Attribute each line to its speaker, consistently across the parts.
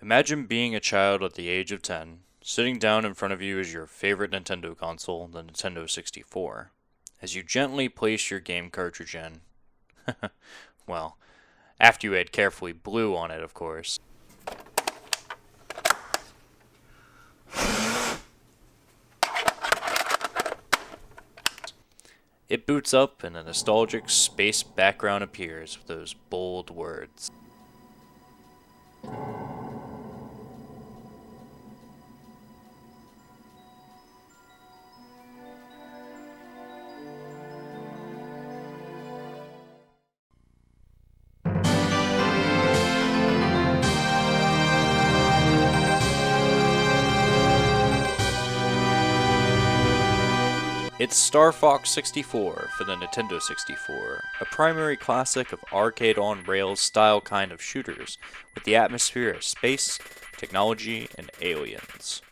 Speaker 1: Imagine being a child at the age of 10. Sitting down in front of you is your favorite Nintendo console, the Nintendo 64. As you gently place your game cartridge in, well, after you had carefully blew on it, of course. It boots up and a nostalgic space background appears with those bold words. It's Star Fox 64 for the Nintendo 64, a primary classic of arcade-on-rails style kind of shooters, with the atmosphere of space, technology, and aliens.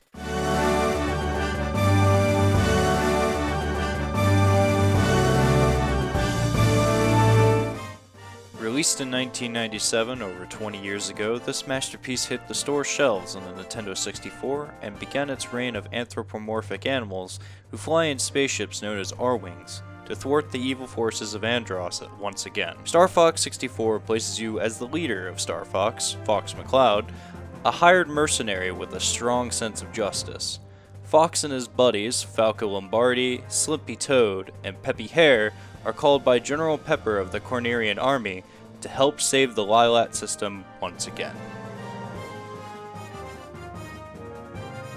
Speaker 1: Released in 1997, over 20 years ago, this masterpiece hit the store shelves on the Nintendo 64 and began its reign of anthropomorphic animals who fly in spaceships known as R-Wings to thwart the evil forces of Andross once again. Star Fox 64 places you as the leader of Star Fox, Fox McCloud, a hired mercenary with a strong sense of justice. Fox and his buddies, Falco Lombardi, Slippy Toad, and Peppy Hare, are called by General Pepper of the Cornerian Army to help save the Lilat system once again.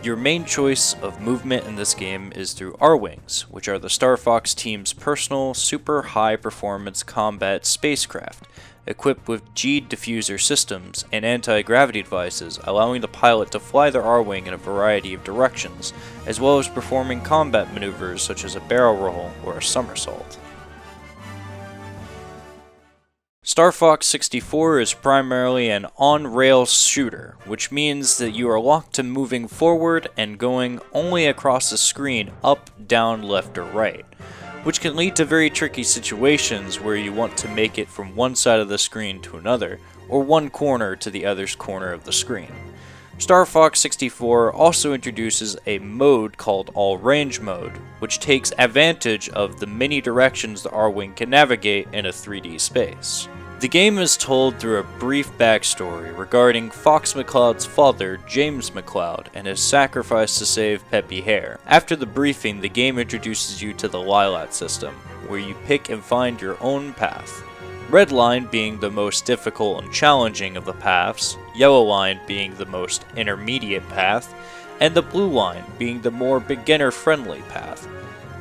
Speaker 1: Your main choice of movement in this game is through R-Wings, which are the Star Fox team's personal, super high-performance combat spacecraft, equipped with G-diffuser systems and anti-gravity devices, allowing the pilot to fly their R-Wing in a variety of directions, as well as performing combat maneuvers such as a barrel roll or a somersault. Star Fox 64 is primarily an on-rails shooter, which means that you are locked to moving forward and going only across the screen up, down, left, or right, which can lead to very tricky situations where you want to make it from one side of the screen to another, or one corner to the other corner of the screen. Star Fox 64 also introduces a mode called All Range Mode, which takes advantage of the many directions the R-Wing can navigate in a 3D space. The game is told through a brief backstory regarding Fox McCloud's father, James McCloud, and his sacrifice to save Peppy Hare. After the briefing, the game introduces you to the Lilat system, where you pick and find your own path. Red Line being the most difficult and challenging of the paths, Yellow Line being the most intermediate path, and the Blue Line being the more beginner-friendly path.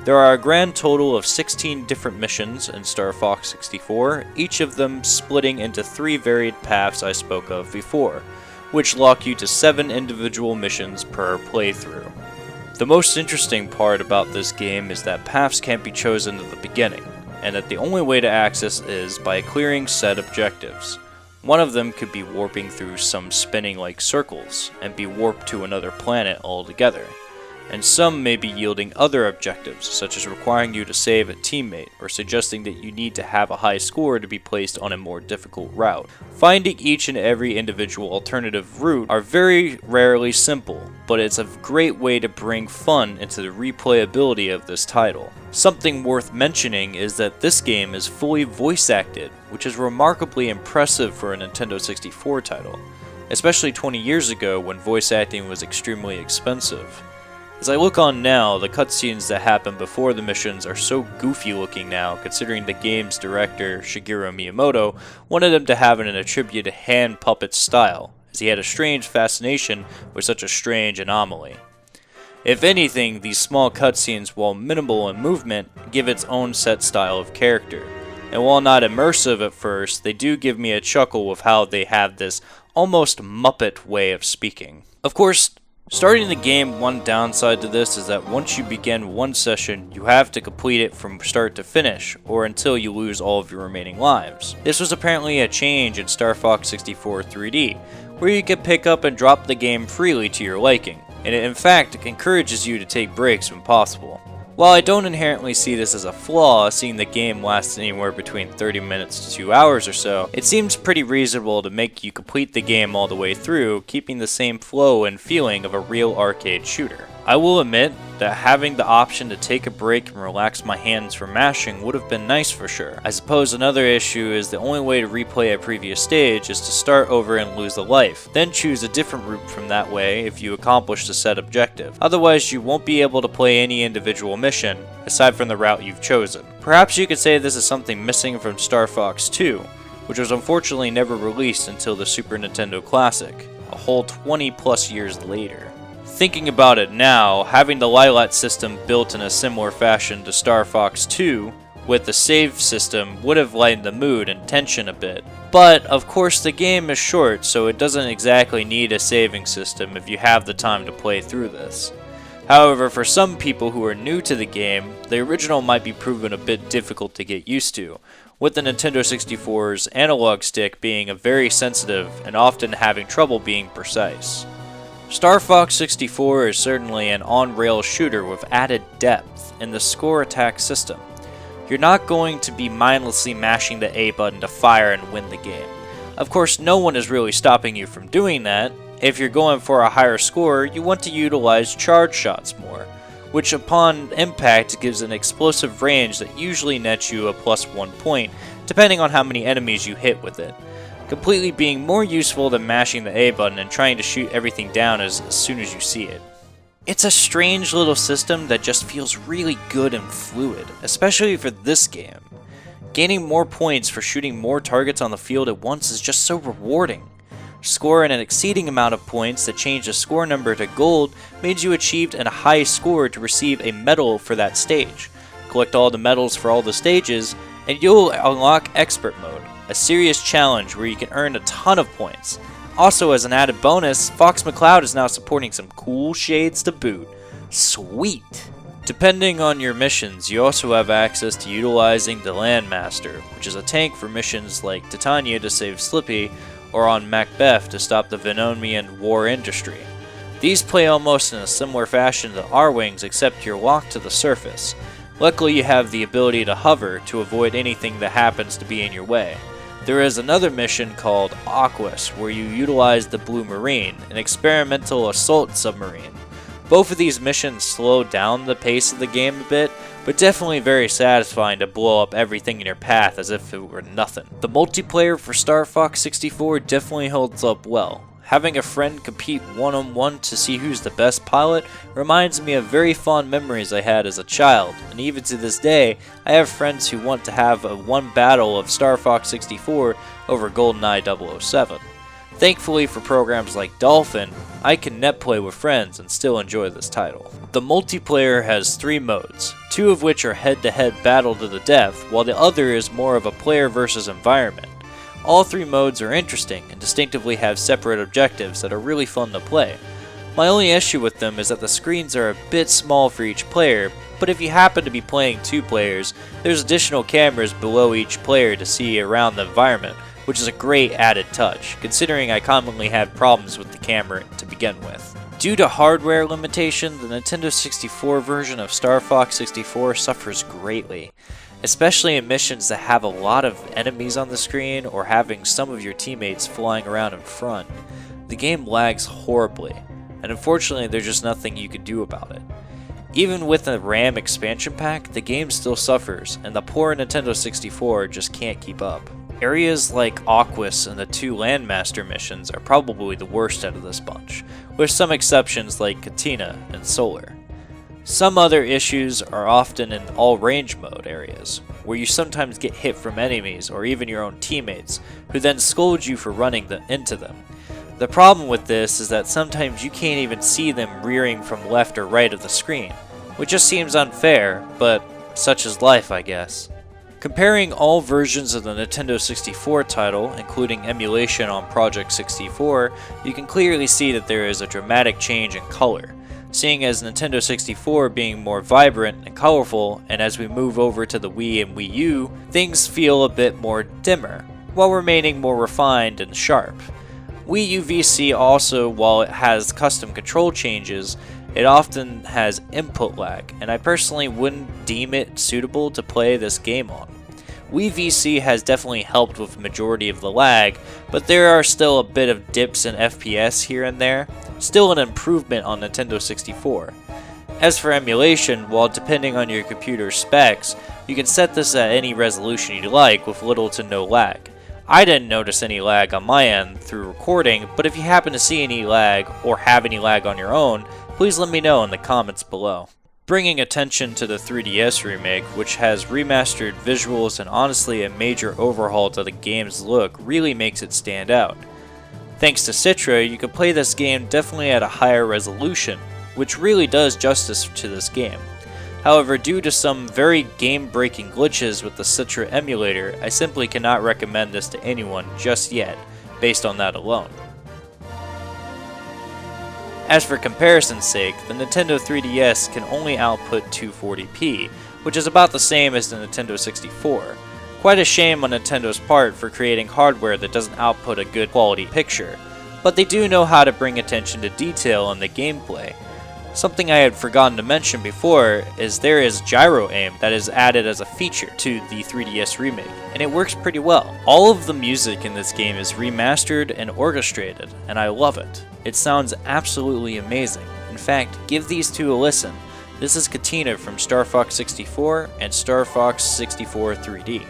Speaker 1: There are a grand total of 16 different missions in Star Fox 64, each of them splitting into 3 varied paths I spoke of before, which lock you to 7 individual missions per playthrough. The most interesting part about this game is that paths can't be chosen at the beginning, and that the only way to access is by clearing set objectives. One of them could be warping through some spinning like circles, and be warped to another planet altogether. And some may be yielding other objectives, such as requiring you to save a teammate, or suggesting that you need to have a high score to be placed on a more difficult route. Finding each and every individual alternative route are very rarely simple, but it's a great way to bring fun into the replayability of this title. Something worth mentioning is that this game is fully voice acted, which is remarkably impressive for a Nintendo 64 title, especially 20 years ago when voice acting was extremely expensive. As I look on now, the cutscenes that happen before the missions are so goofy looking now, considering the game's director, Shigeru Miyamoto, wanted them to have an attributed hand puppet style, as he had a strange fascination with such a strange anomaly. If anything, these small cutscenes, while minimal in movement, give its own set style of character, and while not immersive at first, they do give me a chuckle with how they have this almost Muppet way of speaking. Of course, starting the game, one downside to this is that once you begin one session, you have to complete it from start to finish, or until you lose all of your remaining lives. This was apparently a change in Star Fox 64 3D, where you can pick up and drop the game freely to your liking, and it in fact encourages you to take breaks when possible. While I don't inherently see this as a flaw, seeing the game lasts anywhere between 30 minutes to 2 hours or so, it seems pretty reasonable to make you complete the game all the way through, keeping the same flow and feeling of a real arcade shooter. I will admit that having the option to take a break and relax my hands from mashing would have been nice for sure. I suppose another issue is the only way to replay a previous stage is to start over and lose a life, then choose a different route from that way if you accomplish the set objective. Otherwise you won't be able to play any individual mission, aside from the route you've chosen. Perhaps you could say this is something missing from Star Fox 2, which was unfortunately never released until the Super Nintendo Classic, a whole 20 plus years later. Thinking about it now, having the Lilat system built in a similar fashion to Star Fox 2 with the save system would have lightened the mood and tension a bit. But of course the game is short, so it doesn't exactly need a saving system if you have the time to play through this. However, for some people who are new to the game, the original might be proven a bit difficult to get used to, with the Nintendo 64's analog stick being very sensitive and often having trouble being precise. Star Fox 64 is certainly an on-rails shooter with added depth in the score attack system. You're not going to be mindlessly mashing the A button to fire and win the game. Of course, no one is really stopping you from doing that. If you're going for a higher score, you want to utilize charge shots more, which upon impact gives an explosive range that usually nets you a +1 point, depending on how many enemies you hit with it, completely being more useful than mashing the A button and trying to shoot everything down as soon as you see it. It's a strange little system that just feels really good and fluid, especially for this game. Gaining more points for shooting more targets on the field at once is just so rewarding. Scoring an exceeding amount of points that change the score number to gold means you achieved a high score to receive a medal for that stage. Collect all the medals for all the stages, and you'll unlock Expert Mode, a serious challenge where you can earn a ton of points. Also, as an added bonus, Fox McCloud is now supporting some cool shades to boot. Sweet! Depending on your missions, you also have access to utilizing the Landmaster, which is a tank for missions like Titania to save Slippy, or on Macbeth to stop the Venomian war industry. These play almost in a similar fashion to R-Wings, except you're locked to the surface. Luckily, you have the ability to hover to avoid anything that happens to be in your way. There is another mission called Aquas, where you utilize the Blue Marine, an experimental assault submarine. Both of these missions slow down the pace of the game a bit, but definitely very satisfying to blow up everything in your path as if it were nothing. The multiplayer for Star Fox 64 definitely holds up well. Having a friend compete one-on-one to see who's the best pilot reminds me of very fond memories I had as a child, and even to this day, I have friends who want to have a one battle of Star Fox 64 over GoldenEye 007. Thankfully for programs like Dolphin, I can net play with friends and still enjoy this title. The multiplayer has 3 modes, 2 of which are head-to-head battle to the death, while the other is more of a player versus environment. All 3 modes are interesting and distinctively have separate objectives that are really fun to play. My only issue with them is that the screens are a bit small for each player, but if you happen to be playing 2 players, there's additional cameras below each player to see around the environment, which is a great added touch, considering I commonly had problems with the camera to begin with. Due to hardware limitation, the Nintendo 64 version of Star Fox 64 suffers greatly, especially in missions that have a lot of enemies on the screen or having some of your teammates flying around in front. The game lags horribly, and unfortunately there's just nothing you can do about it. Even with a RAM expansion pack, the game still suffers, and the poor Nintendo 64 just can't keep up. Areas like Aquas and the 2 Landmaster missions are probably the worst out of this bunch, with some exceptions like Katina and Solar. Some other issues are often in all range mode areas, where you sometimes get hit from enemies or even your own teammates, who then scold you for running into them. The problem with this is that sometimes you can't even see them rearing from left or right of the screen, which just seems unfair, but such is life, I guess. Comparing all versions of the Nintendo 64 title, including emulation on Project 64, you can clearly see that there is a dramatic change in color, seeing as Nintendo 64 being more vibrant and colorful, and as we move over to the Wii and Wii U, things feel a bit more dimmer, while remaining more refined and sharp. Wii U VC also, while it has custom control changes, it often has input lag, and I personally wouldn't deem it suitable to play this game on. Wii VC has definitely helped with the majority of the lag, but there are still a bit of dips in FPS here and there, still an improvement on Nintendo 64. As for emulation, while depending on your computer's specs, you can set this at any resolution you like with little to no lag. I didn't notice any lag on my end through recording, but if you happen to see any lag or have any lag on your own, please let me know in the comments below. Bringing attention to the 3DS remake, which has remastered visuals and honestly a major overhaul to the game's look, really makes it stand out. Thanks to Citra, you can play this game definitely at a higher resolution, which really does justice to this game. However, due to some very game-breaking glitches with the Citra emulator, I simply cannot recommend this to anyone just yet, based on that alone. As for comparison's sake, the Nintendo 3DS can only output 240p, which is about the same as the Nintendo 64. Quite a shame on Nintendo's part for creating hardware that doesn't output a good quality picture, but they do know how to bring attention to detail in the gameplay. Something I had forgotten to mention before is there is gyro aim that is added as a feature to the 3DS remake, and it works pretty well. All of the music in this game is remastered and orchestrated, and I love it. It sounds absolutely amazing. In fact, give these two a listen. This is Katina from Star Fox 64 and Star Fox 64 3D.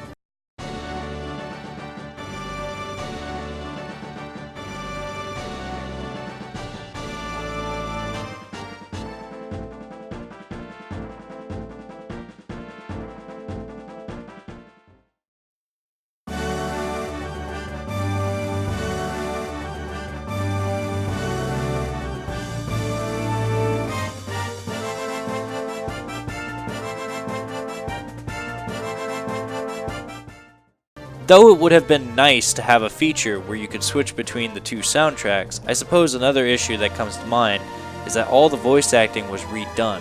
Speaker 1: Though it would have been nice to have a feature where you could switch between the two soundtracks, I suppose another issue that comes to mind is that all the voice acting was redone.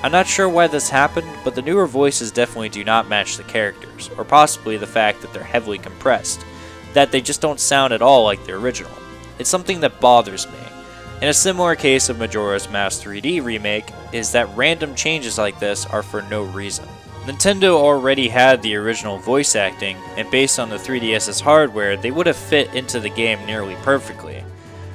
Speaker 1: I'm not sure why this happened, but the newer voices definitely do not match the characters, or possibly the fact that they're heavily compressed, that they just don't sound at all like the original. It's something that bothers me. In a similar case of Majora's Mask 3D remake, is that random changes like this are for no reason. Nintendo already had the original voice acting, and based on the 3DS's hardware, they would have fit into the game nearly perfectly.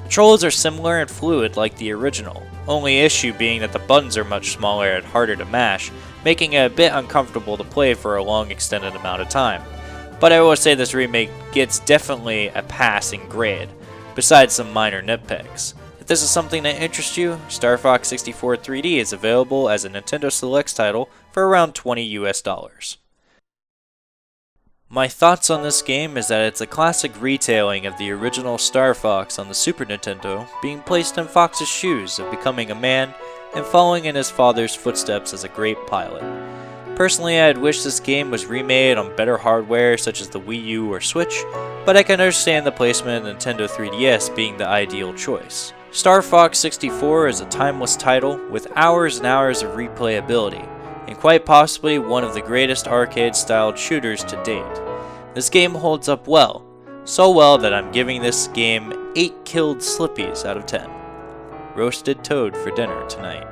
Speaker 1: Controls are similar and fluid like the original, only issue being that the buttons are much smaller and harder to mash, making it a bit uncomfortable to play for a long extended amount of time. But I will say this remake gets definitely a passing grade, besides some minor nitpicks. If this is something that interests you, Star Fox 64 3D is available as a Nintendo Selects title for around $20 US. My thoughts on this game is that it's a classic retelling of the original Star Fox on the Super Nintendo, being placed in Fox's shoes of becoming a man and following in his father's footsteps as a great pilot. Personally, I'd wish this game was remade on better hardware such as the Wii U or Switch, but I can understand the placement of Nintendo 3DS being the ideal choice. Star Fox 64 is a timeless title with hours and hours of replayability, and quite possibly one of the greatest arcade-styled shooters to date. This game holds up well, so well that I'm giving this game 8 killed Slippies out of 10. Roasted toad for dinner tonight.